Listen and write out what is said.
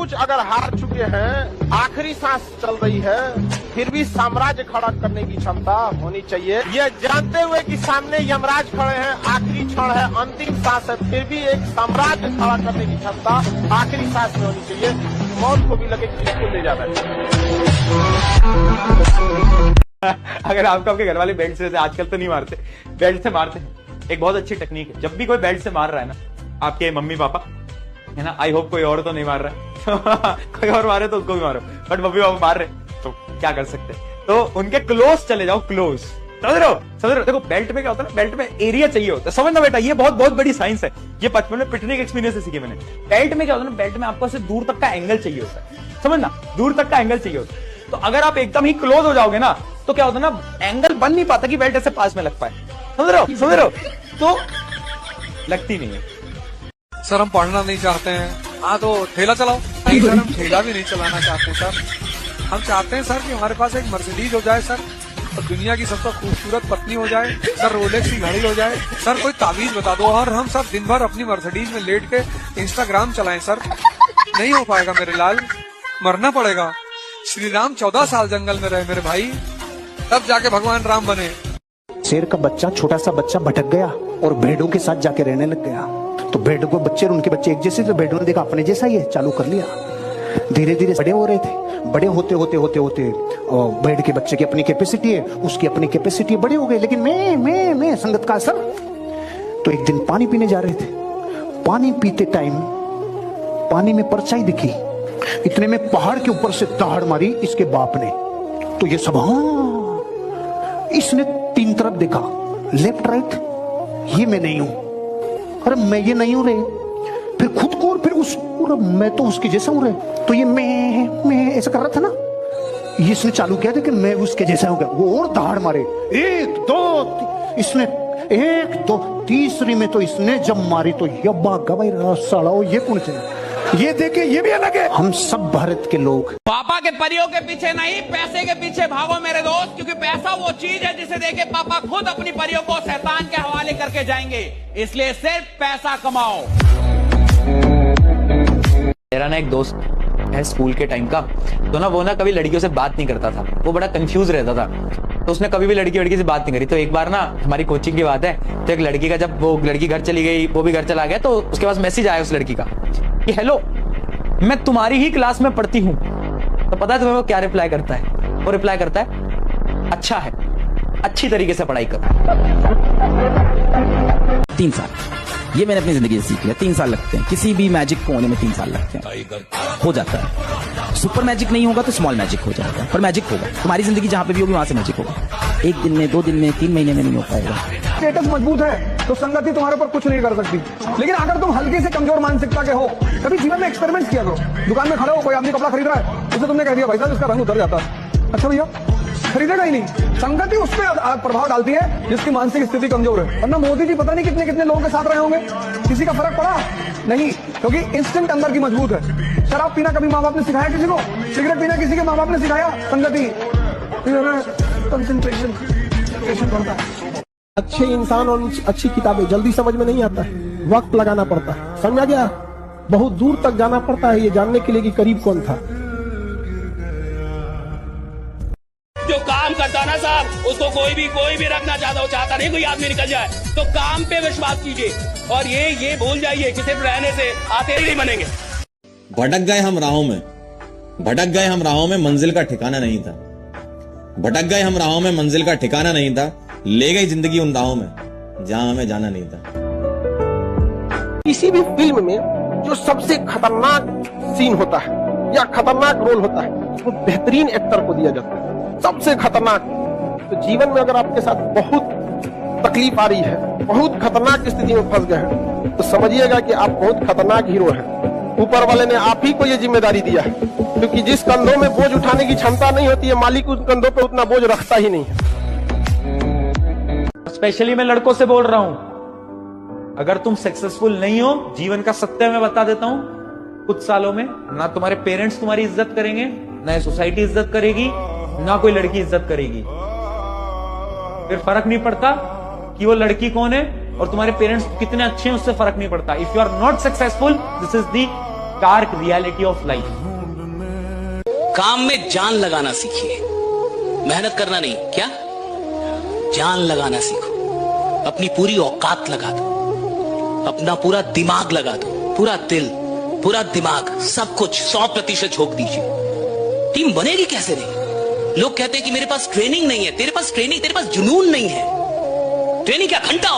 कुछ अगर हार चुके हैं, आखिरी सांस चल रही है, फिर भी साम्राज्य खड़ा करने की क्षमता होनी चाहिए। ये जानते हुए कि सामने यमराज खड़े हैं, आखिरी क्षण है, अंतिम सांस है, फिर भी एक साम्राज्य खड़ा करने की क्षमता आखिरी सांस में होनी चाहिए। मौत को भी लगे कि बिल्कुल ले जाना है। अगर आपके घर वाले बेल्ट से, आजकल तो नहीं मारते, बेल्ट से मारते हैं, एक बहुत अच्छी टेक्निक है। जब भी कोई बेल्ट से मार रहा है ना, आपके मम्मी पापा है ना, आई होप कोई और तो नहीं मार रहा है कोई और मारे तो उसको भी मारो, बट मम्मी पापा मार रहे तो क्या कर सकते हैं, तो उनके क्लोज चले जाओ, क्लोज। समझ रहे हो? देखो बेल्ट में क्या होता है ना, बेल्ट में एरिया चाहिए होता है, समझना बेटा, ये बहुत बहुत बड़ी साइंस है, ये बचपन में पिटने के एक्सपीरियंस से सीखी मैंने। बेल्ट में क्या होता है ना, बेल्ट में आपको ऐसे दूर तक का एंगल चाहिए होता है, समझना, दूर तक का एंगल चाहिए होता है। तो अगर आप एकदम ही क्लोज हो जाओगे ना, तो क्या होता है ना, एंगल बन नहीं पाता कि बेल्ट ऐसे पास में लग पाए। समझ रहे हो? तो लगती नहीं है। सर हम पढ़ना नहीं चाहते हैं, हाँ तो ठेला चलाओ। नहीं सर, हम ठेला भी नहीं चलाना चाहते हैं सर। हम चाहते हैं सर कि हमारे पास एक मर्सिडीज हो जाए सर, और दुनिया की सबसे खूबसूरत पत्नी हो जाए सर, रोलेक्स की घड़ी हो जाए सर, कोई तावीज बता दो और हम सब दिन भर अपनी मर्सिडीज में लेट के इंस्टाग्राम चलाएं सर। नहीं हो पाएगा मेरे लाल, मरना पड़ेगा। श्री राम 14 साल जंगल में रहे मेरे भाई, तब जाके भगवान राम बने। शेर का बच्चा, छोटा सा बच्चा भटक गया और भेड़ों के साथ जाके रहने लग गया। तो भेड़ों को बच्चे और उनके बच्चे एक जैसे, तो भेड़ों ने देखा अपने जैसा ही है, चालू कर लिया। धीरे धीरे बड़े हो रहे थे, बड़े होते होते होते होते भेड़ के बच्चे की अपनी कैपेसिटी है, उसकी अपनी कैपेसिटी, बड़े हो गए, लेकिन मैं संगत का असर। तो एक दिन पानी पीने जा रहे थे, पानी पीते टाइम पानी में परछाई दिखी, इतने में पहाड़ के ऊपर से दहाड़ मारी इसके बाप ने। तो ये सब, हाँ, इसने 3 तरफ देखा, लेफ्ट राइट, ये मैं नहीं हूं, अरे मैं ये नहीं हूं रे, फिर खुद को और फिर उसको, मैं तो उसके जैसा हूं रे। तो ये मैं ऐसा कर रहा था ना, ये इसने चालू किया था कि मैं उसके जैसा हो गया। वो और दहाड़ मारे, 1 2 इसने 1 2 तीसरी में तो इसने जब मारी तो ये भागा भाई साला, ये कौन से, ये देखे ये भी अलग है। हम सब भारत के लोग पापा के परियों के पीछे नहीं, पैसे के पीछे भागो मेरे दोस्त, क्योंकि पैसा वो चीज है जिसे देके पापा खुद अपनी परियों को शैतान के हवाले करके जाएंगे। इसलिए सिर्फ पैसा कमाओ। मेरा ना एक दोस्त है स्कूल के टाइम का, तो ना वो ना कभी लड़कियों से बात नहीं करता था, वो बड़ा कंफ्यूज रहता था, तो उसने कभी भी लड़की से बात नहीं करी। तो एक बार ना हमारी कोचिंग की बात है, तो एक लड़की का, जब वो लड़की घर चली गई, वो भी घर चला गया, तो उसके पास मैसेज आया उस लड़की का कि हेलो, मैं तुम्हारी ही क्लास में पढ़ती हूँ। तो पता है तुम्हें वो क्या रिप्लाई करता है? वो रिप्लाई करता है, अच्छा है, अच्छी तरीके से पढ़ाई करो। 3 साल, ये मैंने अपनी जिंदगी से सीख लिया। 3 साल लगते हैं, किसी भी मैजिक को होने में 3 साल लगते हैं, हो जाता है। सुपर मैजिक नहीं होगा तो स्मॉल मैजिक हो जाएगा, पर मैजिक होगा। तुम्हारी जिंदगी जहां पे भी होगी वहां से मैजिक होगा। 1 दिन में, 2 दिन में, 3 महीने में नहीं हो पाएगा। स्टेटस मजबूत है तो संगति तुम्हारे ऊपर कुछ नहीं कर सकती, लेकिन अगर तुम हल्के से कमजोर मानसिकता के हो, कभी जीवन में एक्सपेरिमेंट किया करो। दुकान में खड़े हो, कोई आदमी कपड़ा खरीद रहा है, उसे तुमने कह दिया भाई साहब इसका रंग उतर जाता है, अच्छा भैया खरीदेगा ही नहीं। संगति उस पर प्रभाव डालती है जिसकी मानसिक स्थिति कमजोर है। वरना मोदी जी पता नहीं कितने कितने लोगों के साथ रहे होंगे, किसी का फर्क पड़ा नहीं, क्योंकि इंस्टिंक्ट अंदर की मजबूत है। शराब पीना कभी माँ बाप ने सिखाया किसी को? सिगरेट पीना किसी के माँ बाप ने सिखाया? संगति कंसंट्रेशन बढ़ता है। अच्छे इंसान और अच्छी किताबें जल्दी समझ में नहीं आता है, वक्त लगाना पड़ता है, समझा गया? बहुत दूर तक जाना पड़ता है ये जानने के लिए कि करीब कौन था। जो काम करता ना साहब, उसको कोई भी रखना चाहता नहीं कोई आदमी निकल जाए, तो काम पे विश्वास कीजिए और ये भूल जाइए कि सिर्फ रहने से आते ही नहीं बनेंगे। भटक गए हम राहों में, भटक गए हम राहों में, मंजिल का ठिकाना नहीं था। भटक गए हम राहों में, मंजिल का ठिकाना नहीं था, ले गई जिंदगी उन राहों में जहां हमें जाना नहीं था। किसी भी फिल्म में जो सबसे खतरनाक सीन होता है या खतरनाक रोल होता है, वो बेहतरीन एक्टर को दिया जाता है, सबसे खतरनाक। तो जीवन में अगर आपके साथ बहुत तकलीफ आ रही है, बहुत खतरनाक स्थिति में फंस गए हैं, तो समझिएगा कि आप बहुत खतरनाक हीरो हैं। ऊपर वाले ने आप ही को ये जिम्मेदारी दिया है, क्योंकि जिस कंधों में बोझ उठाने की क्षमता नहीं होती है, मालिक उस कंधों पे उतना बोझ रखता ही नहीं है। स्पेशली मैं लड़कों से बोल रहा हूं, अगर तुम सक्सेसफुल नहीं हो, जीवन का सत्य मैं बता देता हूं, कुछ सालों में ना तुम्हारे पेरेंट्स तुम्हारी इज्जत करेंगे, ना सोसाइटी इज्जत करेगी, ना कोई लड़की इज्जत करेगी। फिर फर्क नहीं पड़ता कि वो लड़की कौन है और तुम्हारे पेरेंट्स कितने अच्छे हैं, उससे फर्क नहीं पड़ता। If you are not successful, this is the stark reality of life. काम में जान लगाना सीखिए, मेहनत करना नहीं। क्या? जान लगाना सीखो, अपनी पूरी औकात लगा दो, अपना पूरा दिमाग लगा दो, पूरा दिल, पूरा दिमाग, सब कुछ 100% झोंक दीजिए। टीम बनेगी कैसे नहीं? लोग कहते हैं कि मेरे पास ट्रेनिंग नहीं है। तेरे पास ट्रेनिंग, तेरे पास जुनून नहीं है। ट्रेनिंग क्या घंटा